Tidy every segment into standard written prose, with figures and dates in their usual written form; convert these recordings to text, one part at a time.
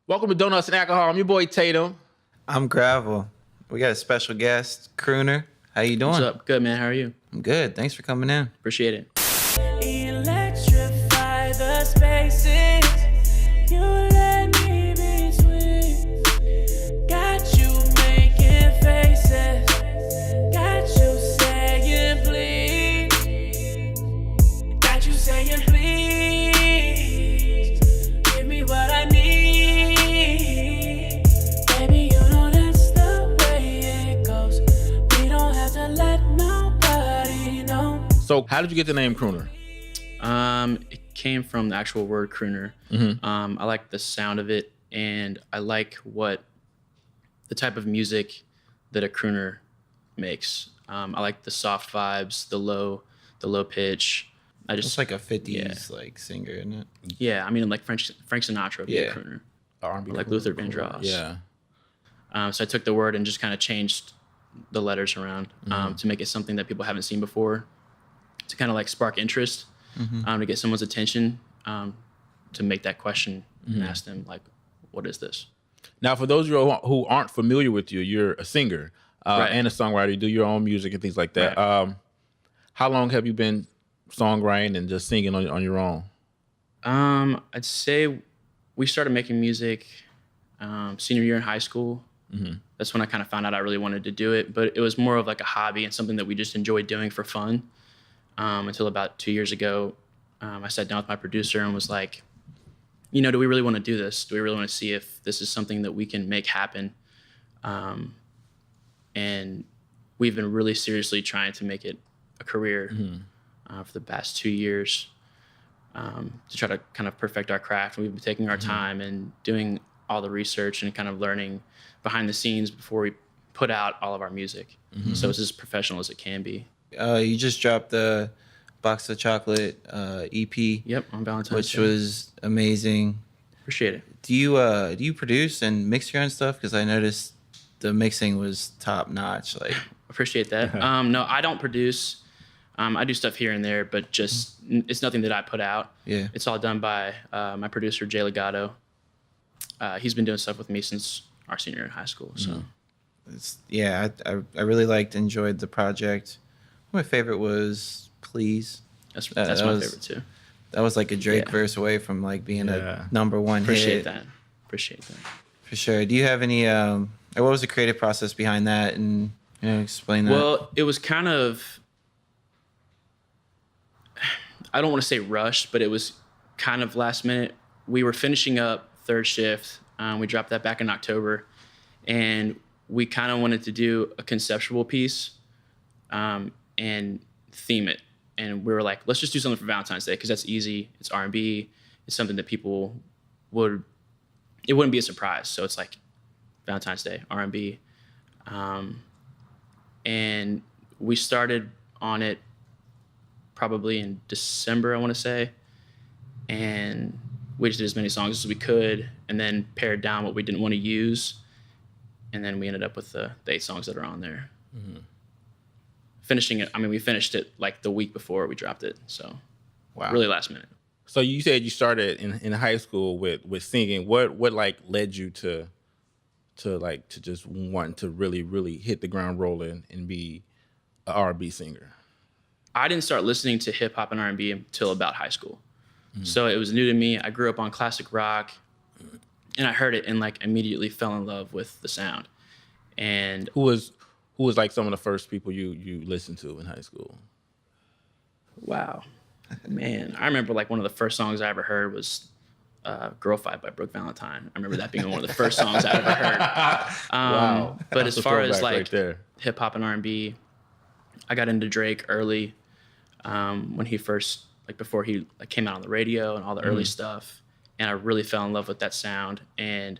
Welcome to Donuts and Alcohol. I'm your boy Tatum. I'm Gravel. We got a special guest, CRÖNR. How you doing? What's up? Good, man. How are you? I'm good. Thanks for coming in. Appreciate it. Electrify the spaces. You let me be sweet. Got you making faces. Got you saying please. Got you saying please. Give me what I need. Baby, you know that's the way it goes. We don't have to let nobody know. So how did you get the name CRÖNR? It came from the actual word crooner. I like the sound of it, and I like what the type of music that a crooner makes. I like the soft vibes, the low pitch. It's like a 50s like singer, isn't it? Yeah, I mean, like Frank Sinatra would be a crooner. R&B, Or like Luther Vandross. Yeah. So I took the word and just kind of changed the letters around to make it something that people haven't seen before, to kind of like spark interest, to get someone's attention, to make that question and ask them like, what is this? Now, for those of you who aren't familiar with you, you're a singer Right. and a songwriter. You do your own music and things like that. Right. How long have you been songwriting and just singing on your own? I'd say we started making music senior year in high school. That's when I kind of found out I really wanted to do it, but it was more of like a hobby and something that we just enjoyed doing for fun. Until about 2 years ago, I sat down with my producer and was like, you know, do we really want to do this? Do we really want to see if this is something that we can make happen? And we've been really seriously trying to make it a career for the past 2 years to try to kind of perfect our craft. We've been taking our time and doing all the research and kind of learning behind the scenes before we put out all of our music. So it's as professional as it can be. You just dropped the Box of Chocolate EP. Yep, on Valentine's which Day. was amazing. Appreciate it. Do you produce and mix your own stuff? Because I noticed the mixing was top notch. Like, Appreciate that. No, I don't produce. I do stuff here and there, but just it's nothing that I put out. Yeah. It's all done by my producer, Jay Legato. He's been doing stuff with me since our senior year in high school. So, I really enjoyed the project. My favorite was Please. that's my favorite too. That was like a Drake verse away from like being a #1 Appreciate hit. that. Appreciate that. For sure. Do you have any? What was the creative process behind that? And explain that. Well, it was kind of, I don't want to say rushed, but it was kind of last minute. We were finishing up third shift. We dropped that back in October, and we kind of wanted to do a conceptual piece and theme it. And we were like, let's just do something for Valentine's Day because that's easy. It's R&B. It's something that people it wouldn't be a surprise. So it's like Valentine's Day, R&B. And we started on it probably in December, I want to say. And we just did as many songs as we could and then pared down what we didn't want to use. And then we ended up with the 8 songs that are on there. Finishing it, I mean, we finished it like the week before we dropped it. So really last minute. So you said you started in high school with singing. What like led you to just want to really hit the ground rolling and be an R&B singer? I didn't start listening to hip hop and R&B until about high school. So it was new to me. I grew up on classic rock and I heard it and like immediately fell in love with the sound. And Who was like some of the first people you listened to in high school? wow, man, I remember like one of the first songs I ever heard was Girl Fight by Brooke Valentine. I remember that being one of the first songs I ever heard. Wow. But as That's a far as throwback like right there. hip hop and R&B, I got into Drake early. when he first, like before he like came out on the radio and all the early stuff. And I really fell in love with that sound and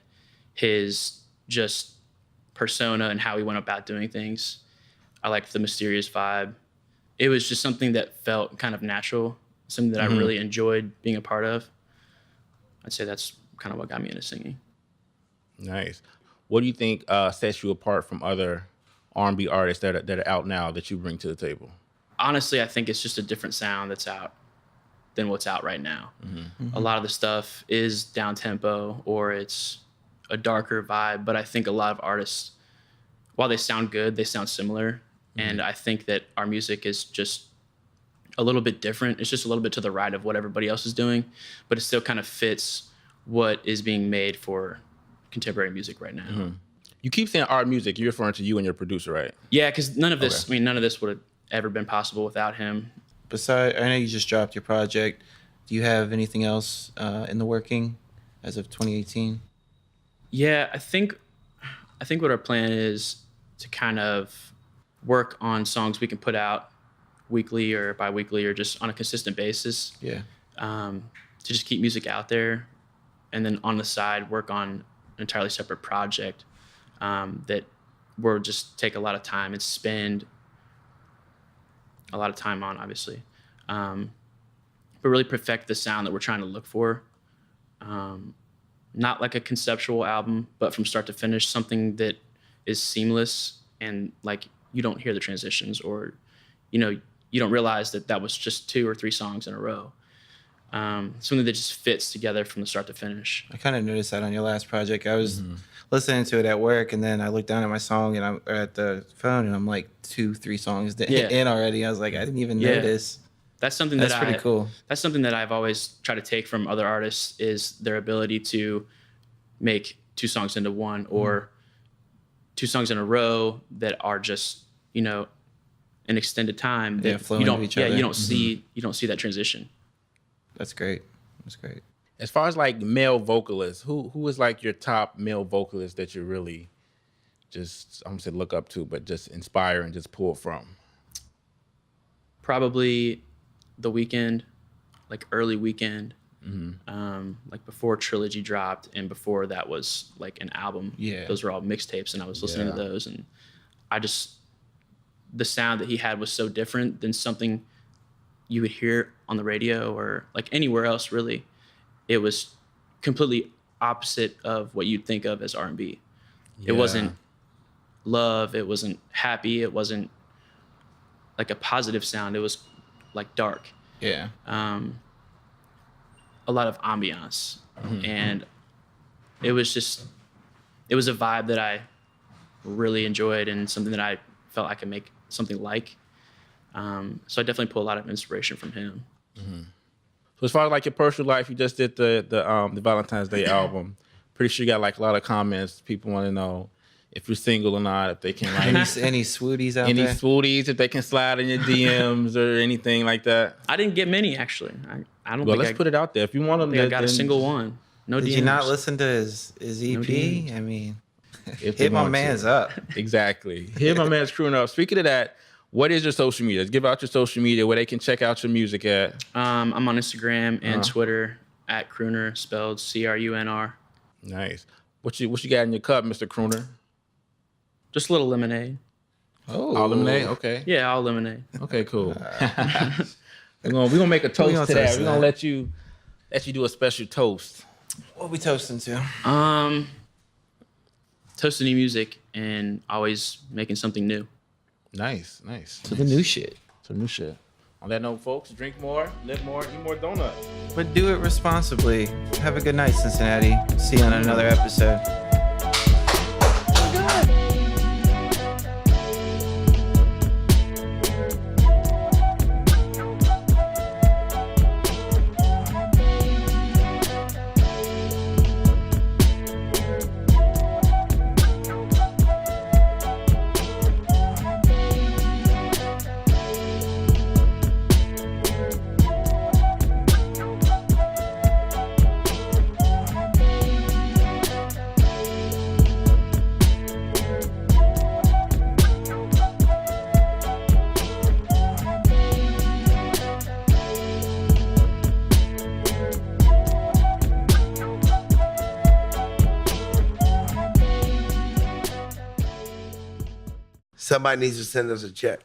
his just persona and how he went about doing things. I liked the mysterious vibe. It was just something that felt kind of natural, something that I really enjoyed being a part of. I'd say that's kind of what got me into singing. Nice. What do you think sets you apart from other R&B artists that are out now that you bring to the table? Honestly, I think it's just a different sound that's out than what's out right now. A lot of the stuff is down tempo or it's a darker vibe, but I think a lot of artists, while they sound good, they sound similar. And I think that our music is just a little bit different. It's just a little bit to the right of what everybody else is doing, but it still kind of fits what is being made for contemporary music right now. You keep saying art music. You're referring to you and your producer, right? Yeah, because none of this, none of this would have ever been possible without him. Besides, I know you just dropped your project. Do you have anything else in the working as of 2018? Yeah, I think what our plan is to kind of work on songs we can put out weekly or bi-weekly or just on a consistent basis. Yeah. To just keep music out there, and then on the side work on an entirely separate project that we'll just take a lot of time and spend a lot of time on, obviously, but really perfect the sound that we're trying to look for. Not like a conceptual album, but from start to finish, something that is seamless and like you don't hear the transitions or, you don't realize that was just 2 or 3 songs in a row. Something that just fits together from the start to finish. I kind of noticed that on your last project. I was listening to it at work, and then I looked down at my song and I'm at the phone, and I'm like 2-3 songs in already. I was like, I didn't even notice. That's something that's pretty cool. That's something that I've always tried to take from other artists is their ability to make 2 songs into one or 2 songs in a row that are just an extended time that flowing with each other. you don't see that transition. That's great. That's great. As far as like male vocalists, who is like your top male vocalist that you really just, I'm gonna say look up to, but just inspire and just pull from? Probably The Weeknd, like early Weeknd, like before Trilogy dropped and before that was like an album. Yeah. Those were all mixtapes and I was listening to those, and the sound that he had was so different than something you would hear on the radio or like anywhere else really. It was completely opposite of what you'd think of as R&B. Yeah. It wasn't love, it wasn't happy, it wasn't like a positive sound, it was like dark. Yeah. A lot of ambiance. And it was a vibe that I really enjoyed and something that I felt I could make something like. So I definitely pull a lot of inspiration from him. So as far as like your personal life, you just did the Valentine's Day album. Pretty sure you got like a lot of comments. People want to know if you're single or not, if they can like any swooties out there. Any swooties, if they can slide in your DMs or anything like that. I didn't get many actually. I don't. Well, think let's put it out there. If you want them, I got a single one. No DMs. Did you not listen to his EP? DMs. I mean, if hit my man's up. Exactly. Hit my man's CRÜNR up. Speaking of that, what is your social media? Give out your social media where they can check out your music at. I'm on Instagram and Twitter at CRÜNR, spelled CRUNR. Nice. What you got in your cup, Mr. CRÜNR? Just a little lemonade. Oh, all lemonade. Okay. Yeah, all lemonade. Okay, cool. We're gonna make a toast to that. We're gonna let you do a special toast. What we toasting to? Toasting new music and always making something new. Nice. To the new shit. On that note, folks, drink more, live more, eat more donuts. But do it responsibly. Have a good night, Cincinnati. See you on another episode. somebody needs to send us a check.